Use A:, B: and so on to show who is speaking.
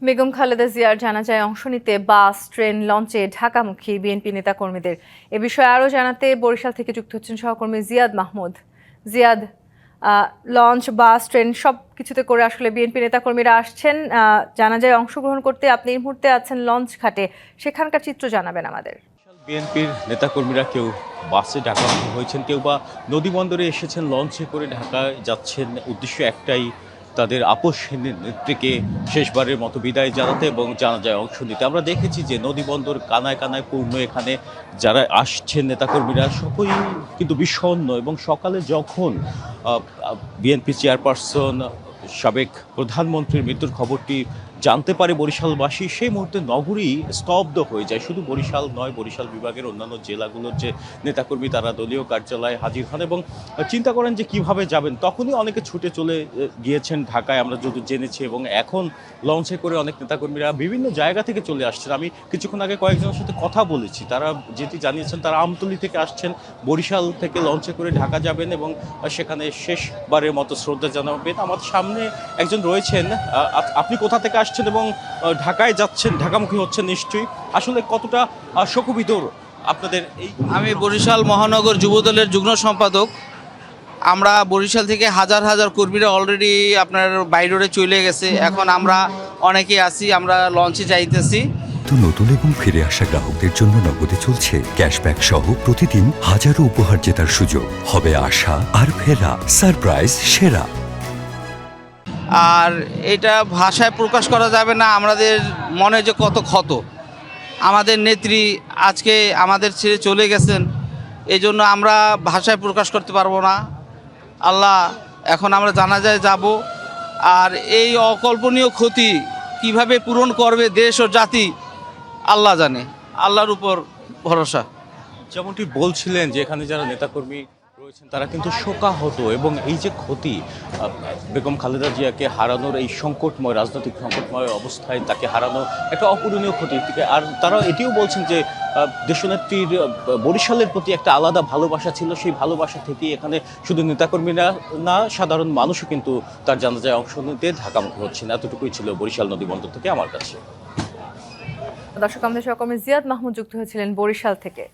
A: বেগম খালেদা জিয়ার জানাজায় অংশ নিতে বাস, ট্রেন, লঞ্চে ঢাকামুখী বিএনপি নেতাকর্মীদের। এ বিষয়ে আরও জানাতে বরিশাল থেকে যুক্ত হচ্ছেন সহকর্মী জিয়াদ মাহমুদ। জিয়াদ, লঞ্চ, বাস, ট্রেন সব কিছুতে করে আসলে বিএনপি নেতাকর্মীরা আসছেন জানাজায় অংশগ্রহণ করতে। আপনি এই মুহূর্তে আছেন লঞ্চ ঘাটে, সেখানকার চিত্র জানাবেন আমাদের।
B: বিএনপির নেতাকর্মীরা কেউ বাসে ঢাকামুখী হয়েছেন, কেউ বা নদী বন্দরে এসেছেন, লঞ্চে করে ঢাকায় যাচ্ছেন। উদ্দেশ্য একটাই, তাদের আপসহীন নেত্রীকে শেষবারের মতো বিদায় জানাতে এবং জানাজায় অংশ নিতে। আমরা দেখেছি যে নদী বন্দর কানায় কানায় পূর্ণ। এখানে যারা আসছেন নেতাকর্মীরা সকলেই কিন্তু বিষণ্ণ। এবং সকালে যখন বিএনপি চেয়ারপারসন, সাবেক প্রধানমন্ত্রীর মৃত্যুর খবরটি জানতে পারে বরিশালবাসী, সেই মুহূর্তে নগরী স্তব্ধ হয়ে যায়। শুধু বরিশাল নয়, বরিশাল বিভাগের অন্যান্য জেলাগুলোর যে নেতাকর্মী তারা দলীয় কার্যালয়ে হাজির হন এবং চিন্তা করেন যে কিভাবে যাবেন। তখনই অনেকে ছুটে চলে গিয়েছেন ঢাকায়, আমরা যদি জেনেছি। এবং এখন লঞ্চে করে অনেক নেতাকর্মীরা বিভিন্ন জায়গা থেকে চলে আসছেন। আমি কিছুক্ষণ আগে কয়েকজনের সাথে কথা বলেছি, তারা যেটি জানিয়েছেন তারা আমতলী থেকে আসছেন, বরিশাল থেকে লঞ্চে করে ঢাকা যাবেন এবং সেখানে শেষবারের মতো শ্রদ্ধা জানাবেন। আমার সামনে একজন রয়েছেন। আপনি কোথা থেকে আসছেন এবং ঢাকায় যাচ্ছেন, ঢাকামুখী হচ্ছেন নিশ্চয়ই, আসলে কতটা শোকবিদর আপনাদের এই?
C: আমি বরিশাল মহানগর যুবদলের যুগ্ম সম্পাদক। আমরা বরিশাল থেকে হাজার হাজার কর্মীরা অলরেডি আপনার বাইরে চলে গেছে। এখন আমরা অনেকেই আছি, আমরা লঞ্চে যাইতেছি।
D: নতুন এবং ফিরে আসা গ্রাহকদের জন্য নগদে চলছে ক্যাশব্যাক সহ প্রতিদিন হাজারো উপহার জেতার সুযোগ। হবে আশা আর ফেরা, সারপ্রাইজ সেরা।
C: আর এটা ভাষায় প্রকাশ করা যাবে না আমাদের মনে যে কত ক্ষত। আমাদের নেত্রী আজকে আমাদের ছেড়ে চলে গেছেন, এই জন্য আমরা ভাষায় প্রকাশ করতে পারবো না। আল্লাহ, এখন আমরা জানাজায় যাব। আর এই অকল্পনীয় ক্ষতি কিভাবে পূরণ করবে দেশ ও জাতি, আল্লাহ জানে। আল্লাহর উপর ভরসা।
B: যেমনটি বলছিলেন যে এখানে যারা নেতাকর্মী রয়েছেন তারা কিন্তু শোকাহত। এবং এই যে ক্ষতি, বেগম খালেদা জিয়াকে হারানোর এই সংকটময়, রাজনৈতিক সংকটময় অবস্থায় তাকে হারানো একটা অপূরণীয় ক্ষতি। আর তারা এটিও বলছেন যে দেশনেত্রীর বরিশালের প্রতি একটা আলাদা ভালোবাসা ছিল। সেই ভালোবাসা থেকেই এখানে শুধু নেতাকর্মীরা না, সাধারণ মানুষও কিন্তু তার জানাজায় অংশ নিতে ঢাকামুখী হচ্ছেন। এতটুকুই ছিল বরিশাল নদী বন্দর থেকে আমার কাছে।
A: দর্শক, আমাদের সহকর্মী জিয়াদ মাহমুদ যুক্ত হয়েছিলেন বরিশাল থেকে।